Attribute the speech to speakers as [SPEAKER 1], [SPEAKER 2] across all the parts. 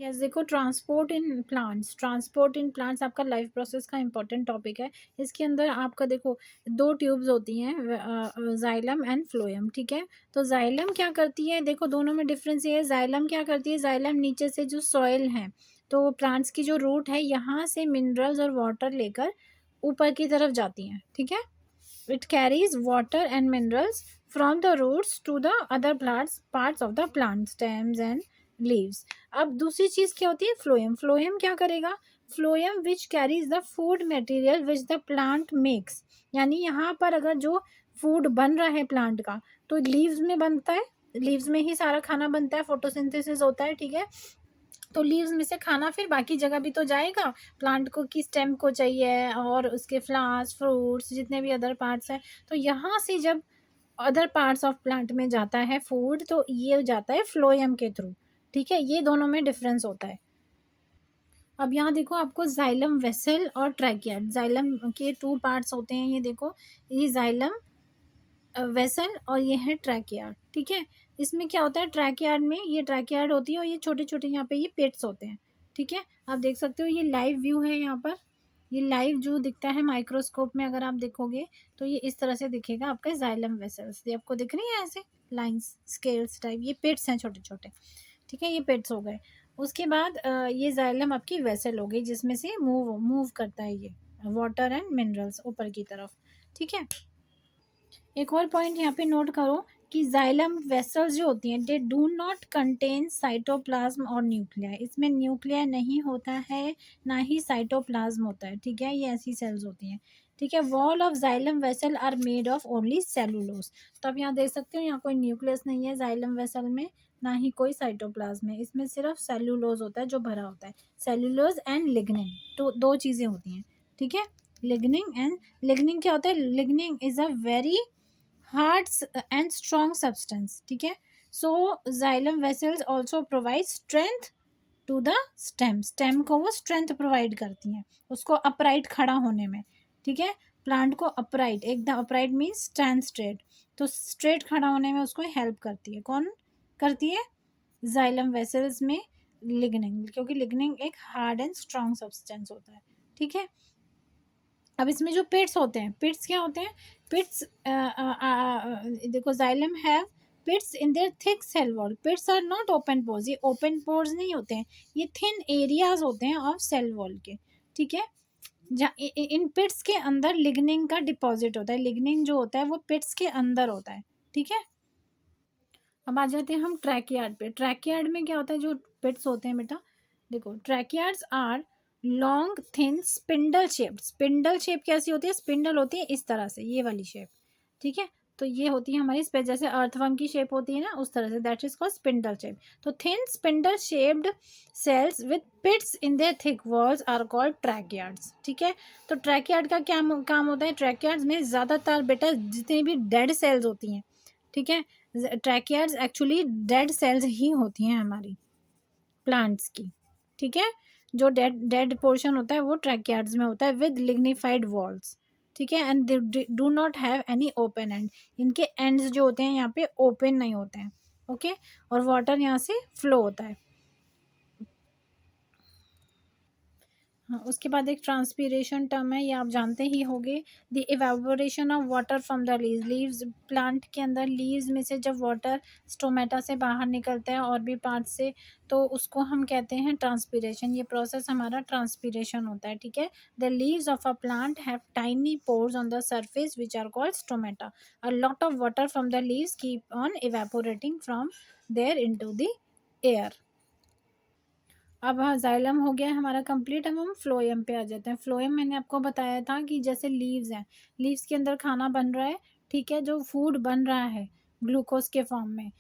[SPEAKER 1] Yes, देखो transport in plants आपका life process का इंपॉर्टेंट टॉपिक है। इसके अंदर आपका देखो 2 ट्यूब्स होती हैं, जाइलम एंड फ्लोएम, ठीक है। तो जाइलम क्या करती है, देखो दोनों में डिफरेंस ये है। जाइलम क्या करती है, जाइलम नीचे से जो सॉइल है, तो प्लांट्स की जो रूट है यहाँ से मिनरल्स और वाटर लेकर ऊपर की तरफ जाती हैं, ठीक है। It carries water and minerals from the roots to the other parts of the plant stems and leaves. अब दूसरी चीज क्या होती है, फ्लोएम। फ्लोएम क्या करेगा, phloem which carries the food material which the plant makes. यानी यहाँ पर अगर जो फूड बन रहा है प्लांट का, तो लीव्स में बनता है, लीव्स में ही सारा खाना बनता है, फोटोसिंथेसिस होता है, ठीक है। तो लीव्स में से खाना फिर बाकी जगह भी तो जाएगा, प्लांट को की स्टेम को चाहिए, और उसके फ्लावर्स फ्रूट्स जितने भी अदर पार्ट्स हैं, तो यहाँ से जब अदर पार्ट्स ऑफ प्लांट में जाता है फूड, तो ये जाता है फ्लोएम के थ्रू, ठीक है। ये दोनों में डिफरेंस होता है। अब यहाँ देखो आपको जाइलम वेसल और ट्रैकियाड, जाइलम के 2 पार्ट्स होते हैं, ये देखो, ये जाइलम वेसल और ये है ट्रैकियाड, ठीक है। इसमें क्या होता है, ट्रैकियाड में ये ट्रैकियाड होती है और ये छोटे छोटे यहाँ पे ये पेट्स होते हैं, ठीक है। आप देख सकते हो ये लाइव व्यू है, यहाँ पर ये लाइव जो दिखता है माइक्रोस्कोप में, अगर आप देखोगे तो ये इस तरह से दिखेगा आपका जाइलम वेसल्स, ये आपको दिख रही है ऐसे लाइंस स्केल्स टाइप, ये पेट्स हैं छोटे छोटे, ठीक है। ये पेट्स हो गए। उसके बाद ये जाइलम आपकी वेसल हो गई, जिसमें से मूव करता है ये वाटर एंड मिनरल्स ऊपर की तरफ, ठीक है। एक और पॉइंट यहाँ पे नोट करो कि जाइलम वेसल्स जो होती हैं, they do not contain cytoplasm और न्यूक्लिया। इसमें न्यूक्लिया नहीं होता है, ना ही साइटोप्लाज्म होता है, ठीक है। ये ऐसी सेल्स होती हैं, ठीक है। Wall of xylem vessel are made of only cellulose. तो आप यहाँ देख सकते हो, यहाँ कोई न्यूक्लियस नहीं है जाइलम वेसल में, ना ही कोई साइटोप्लाज्म है, इसमें सिर्फ सेलुलोज होता है जो भरा होता है। सेलुलोज एंड लिग्निन, तो 2 चीज़ें होती हैं, ठीक है। लिग्निन क्या होता है, lignin is a very hard and strong substance, ठीक है। So xylem vessels also provide strength to the stem को वो स्ट्रेंथ प्रोवाइड करती हैं उसको अपराइट खड़ा होने में, ठीक है। प्लांट को अपराइट, एकदम अपराइट मीन्स स्टैंड स्ट्रेट, तो स्ट्रेट खड़ा होने में उसको हेल्प करती है। कौन करती है, जाइलम वेसल्स में लिग्निन, क्योंकि लिग्निन एक हार्ड एंड स्ट्रॉन्ग सब्सटेंस होता है, ठीक है। अब इसमें जो पिट्स होते हैं, पिट्स क्या होते हैं, पिट्स देखो xylem have pits in their thick cell wall. Pits are not open pores, ये ओपन पोर्स नहीं होते हैं, ये थिन एरियाज होते हैं ऑफ सेल वॉल के, ठीक है। इन पिट्स के अंदर लिग्निन का डिपॉजिट होता है, लिग्निन जो होता है वो पिट्स के अंदर होता है, ठीक है। अब आ जाते हैं हम ट्रैकियार्ड पे। ट्रैकियार्ड में क्या होता है, जो पिट्स होते हैं बेटा, देखो tracheids are long thin spindle shape. Spindle shape कैसी होती है, स्पिंडल होती है इस तरह से, ये वाली शेप, ठीक है। तो ये होती है हमारी जैसे अर्थवर्म की शेप होती है ना, उस तरह से, that is called spindle shape. तो thin spindle shaped cells with pits in their thick walls are called tracheids, ठीक है। तो ट्रैकियार्ड का क्या काम होता है, ट्रैकियार्ड्स में ज़्यादातर बेटा जितनी भी डेड सेल्स होती हैं, ठीक है, ट्रैकियार्ड्स एक्चुअली डेड सेल्स ही होती हैं हमारी प्लांट्स की, ठीक है। जो डेड पोर्शन होता है वो ट्रैकियार्ड्स में होता है विद लिग्निफाइड वॉल्स, ठीक है। And they do not have any open and, इनके एंड्स जो होते हैं यहाँ पे ओपन नहीं होते हैं, ओके। और वाटर यहाँ से फ्लो होता है। हाँ, उसके बाद एक ट्रांसपीरेशन टर्म है, ये आप जानते ही होंगे। The evaporation of water from the leaves, plant के अंदर लीव्स में से जब वाटर स्टोमेटा से बाहर निकलता है और भी पार्ट से, तो उसको हम कहते हैं ट्रांसपीरेशन। ये प्रोसेस हमारा ट्रांसपीरेशन होता है, ठीक है। The leaves of a plant have tiny pores on the surface which are called stomata. A lot of water from the leaves keep on evaporating from there into the air. अब हाँ, xylem हो गया हमारा complete. अब हम phloem पे आ जाते हैं। फ्लोएम मैंने आपको बताया था कि जैसे लीव्स हैं, लीव्स के अंदर खाना बन रहा है, ठीक है, जो फूड बन रहा है ग्लूकोज के फॉर्म में,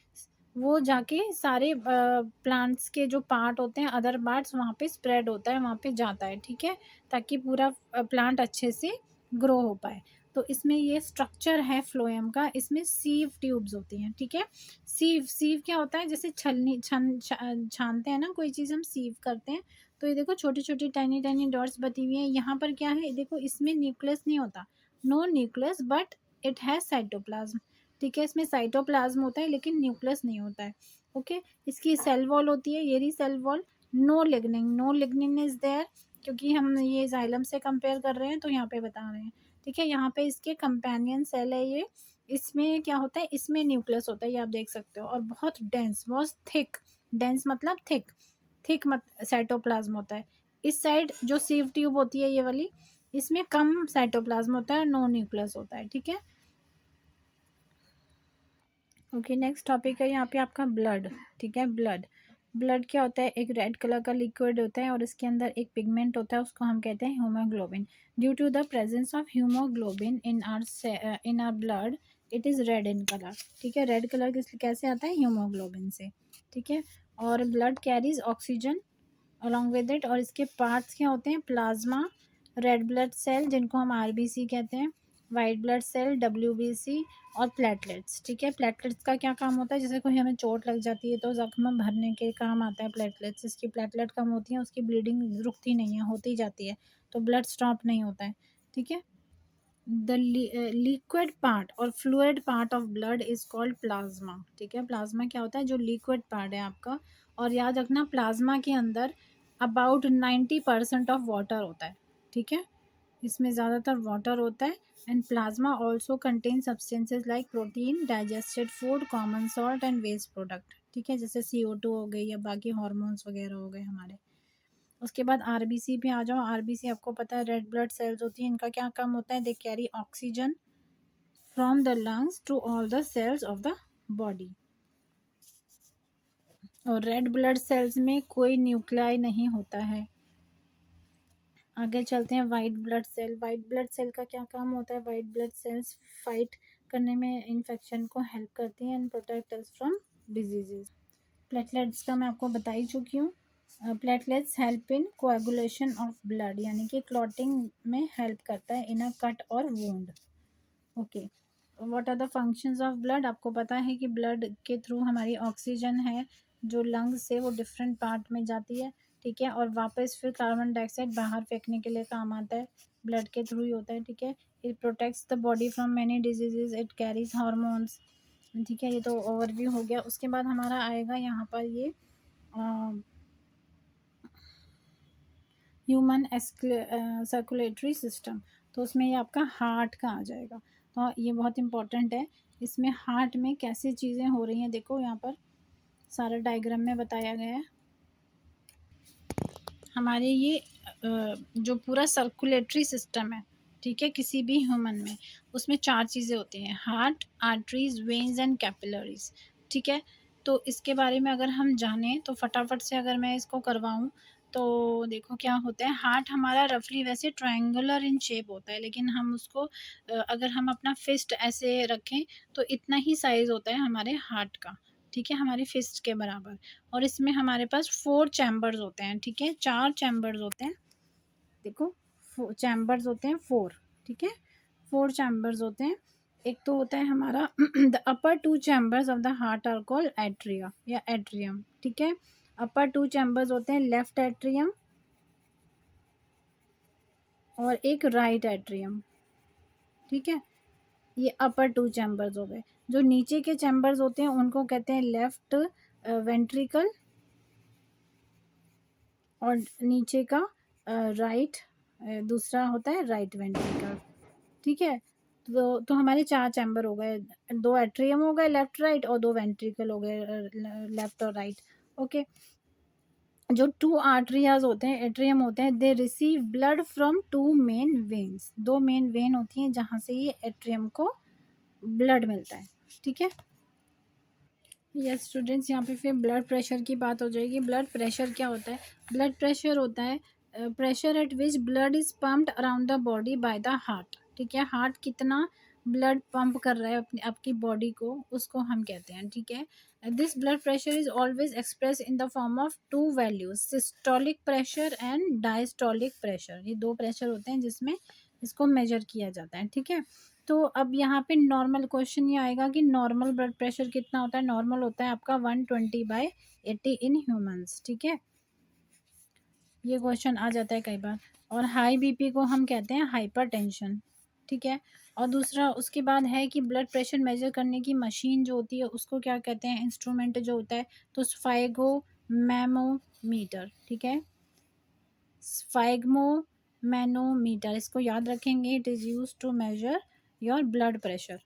[SPEAKER 1] वो जाके सारे प्लांट्स के जो पार्ट होते हैं, अदर पार्ट्स, वहाँ पे स्प्रेड होता है, वहाँ पे जाता है, ठीक है, ताकि पूरा प्लांट अच्छे से ग्रो हो पाए। तो इसमें ये स्ट्रक्चर है फ्लोएम का, इसमें सीव ट्यूब्स होती हैं, ठीक है। सीव सीव क्या होता है, जैसे छानते हैं ना कोई चीज़, हम सीव करते हैं, तो ये देखो छोटी छोटी टाइनी टाइनी डॉट्स बती हुई हैं। यहाँ पर क्या है, देखो इसमें न्यूक्लियस नहीं होता, no nucleus, but it has cytoplasm, ठीक है। इसमें साइटोप्लाज्म होता है लेकिन न्यूक्लियस नहीं होता है, ओके। इसकी सेल वॉल होती है, ये रही cell wall, no lignin, no lignin is there, क्योंकि हम ये जाइलम से कंपेयर कर रहे हैं तो यहाँ पे बता रहे हैं, ठीक है। यहाँ पे इसके कंपेनियन सेल है ये, इसमें क्या होता है, इसमें न्यूक्लियस होता है, ये आप देख सकते हो, और बहुत डेंस, बहुत थिक, डेंस मतलब थिक, थिक मत साइटोप्लाज्म होता है। इस साइड जो सीव ट्यूब होती है ये वाली, इसमें कम साइटोप्लाज्म होता है, नो न्यूक्लियस होता है, ठीक है। ओके, नेक्स्ट टॉपिक है यहाँ पे आपका ब्लड, ठीक है। ब्लड, ब्लड क्या होता है, एक रेड कलर का लिक्विड होता है और इसके अंदर एक पिगमेंट होता है, उसको हम कहते हैं haemoglobin. Due to the presence of haemoglobin in our blood, it is red in colour, ठीक है। रेड कलर किस कैसे आता है, हीमोग्लोबिन से, ठीक है। और blood carries oxygen along with it, और इसके पार्ट्स क्या होते हैं, प्लाज्मा, रेड ब्लड सेल जिनको हम आरबीसी कहते हैं, वाइट ब्लड सेल डब्ल्यूबीसी, और प्लेटलेट्स, ठीक है। प्लेटलेट्स का क्या काम होता है, जैसे कोई हमें चोट लग जाती है तो जख्म भरने के काम आता है प्लेटलेट्स, इसकी प्लेटलेट कम होती है, उसकी ब्लीडिंग रुकती नहीं है, होती जाती है, तो ब्लड स्टॉप नहीं होता है, ठीक है। द लिक्विड पार्ट और fluid part of blood is called plasma, ठीक है। प्लाज्मा क्या होता है, जो लिक्विड पार्ट है आपका, और याद रखना प्लाज्मा के अंदर अबाउट 90% ऑफ वाटर होता है, ठीक है, इसमें ज़्यादातर वाटर होता है। And plasma also contain substances like protein, digested food, common salt and waste product, ठीक है, जैसे CO2 हो गई या बाकी हॉर्मोन्स वगैरह हो गए हमारे। उसके बाद आरबीसी पे आ जाओ। आरबीसी आपको पता है रेड ब्लड सेल्स होती हैं, इनका क्या काम होता है, they carry oxygen from the lungs to all the cells of the body. और रेड ब्लड सेल्स में कोई न्यूक्लियाई नहीं होता है। आगे चलते हैं, white blood cell. White blood cell का क्या काम होता है, वाइट ब्लड सेल्स फाइट करने में इन्फेक्शन को हेल्प करती हैं and protect us from diseases. Platelets का मैं आपको बता ही चुकी हूँ। Platelets help in coagulation of blood, यानी कि क्लॉटिंग में हेल्प करता है इन अ कट और wound. Okay, what are the functions of blood, आपको पता है कि ब्लड के थ्रू हमारी ऑक्सीजन है जो लंग्स से वो डिफरेंट पार्ट में जाती है, ठीक है, और वापस फिर कार्बन डाइऑक्साइड बाहर फेंकने के लिए काम आता है, ब्लड के थ्रू ही होता है, ठीक है। It protects the body from many diseases, it carries hormones, ठीक है। ये तो ओवरव्यू हो गया। उसके बाद हमारा आएगा यहाँ पर ये ह्यूमन सर्कुलेटरी सिस्टम, तो उसमें ये आपका हार्ट का आ जाएगा, तो ये बहुत इंपॉर्टेंट है। इसमें हार्ट में कैसे चीज़ें हो रही हैं, देखो यहाँ पर सारा डायग्राम में बताया गया है। हमारे ये जो पूरा सर्कुलेटरी सिस्टम है, ठीक है, किसी भी ह्यूमन में, उसमें 4 चीज़ें होती हैं, heart, arteries, veins and capillaries, ठीक है। तो इसके बारे में अगर हम जानें तो फटाफट से अगर मैं इसको करवाऊँ तो देखो क्या होता है, हार्ट हमारा रफली वैसे ट्रायंगुलर इन शेप होता है, लेकिन हम उसको अगर हम अपना फिस्ट ऐसे रखें तो इतना ही साइज़ होता है हमारे हार्ट का, ठीक है, हमारी फिस्ट के बराबर। और इसमें हमारे पास 4 चैम्बर्स होते हैं, ठीक है, 4 चैम्बर्स होते हैं, देखो चैम्बर्स होते हैं 4, ठीक है, 4 चैम्बर्स होते हैं। एक तो होता है हमारा the upper 2 chambers of the heart are called atria या एट्रियम, ठीक है। अपर 2 चैम्बर्स होते हैं लेफ्ट एट्रियम और एक राइट एट्रियम, ठीक है, ये अपर 2 चैम्बर्स हो गए। जो नीचे के चैम्बर्स होते हैं उनको कहते हैं लेफ्ट वेंट्रिकल और नीचे का राइट दूसरा होता है राइट वेंट्रिकल, ठीक है। तो हमारे 4 चैम्बर हो गए, 2 एट्रियम हो गए लेफ्ट राइट और 2 वेंट्रिकल हो गए लेफ्ट और राइट, ओके। जो 2 आर्टरियाज होते हैं, एट्रियम होते हैं, they receive blood from 2 main veins, 2 main vein होती हैं जहाँ से ये एट्रियम को ब्लड मिलता है, ठीक है। यस स्टूडेंट्स, यहाँ पे फिर ब्लड प्रेशर की बात हो जाएगी। ब्लड प्रेशर क्या होता है, ब्लड प्रेशर होता है pressure at which blood is pumped around the body by the heart, ठीक है, हार्ट कितना ब्लड पंप कर रहा है अपनी आपकी बॉडी को, उसको हम कहते हैं, ठीक है। This blood pressure is always express in the form of 2 values, systolic pressure and diastolic pressure, ये 2 प्रेशर होते हैं जिसमें इसको मेजर किया जाता है, ठीक है। तो अब यहाँ पे नॉर्मल क्वेश्चन ये आएगा कि नॉर्मल ब्लड प्रेशर कितना होता है, नॉर्मल होता है आपका 120/80 इन ह्यूमंस, ठीक है, ये क्वेश्चन आ जाता है कई बार। और हाई बीपी को हम कहते हैं हाइपरटेंशन, ठीक है। और दूसरा उसके बाद है कि ब्लड प्रेशर मेजर करने की मशीन जो होती है उसको क्या कहते हैं, इंस्ट्रूमेंट जो होता है, तो स्फाइगो मैमोमीटर, ठीक है। स्फैग्मोमैनोमीटर, इसको याद रखेंगे। It is used to measure your blood pressure.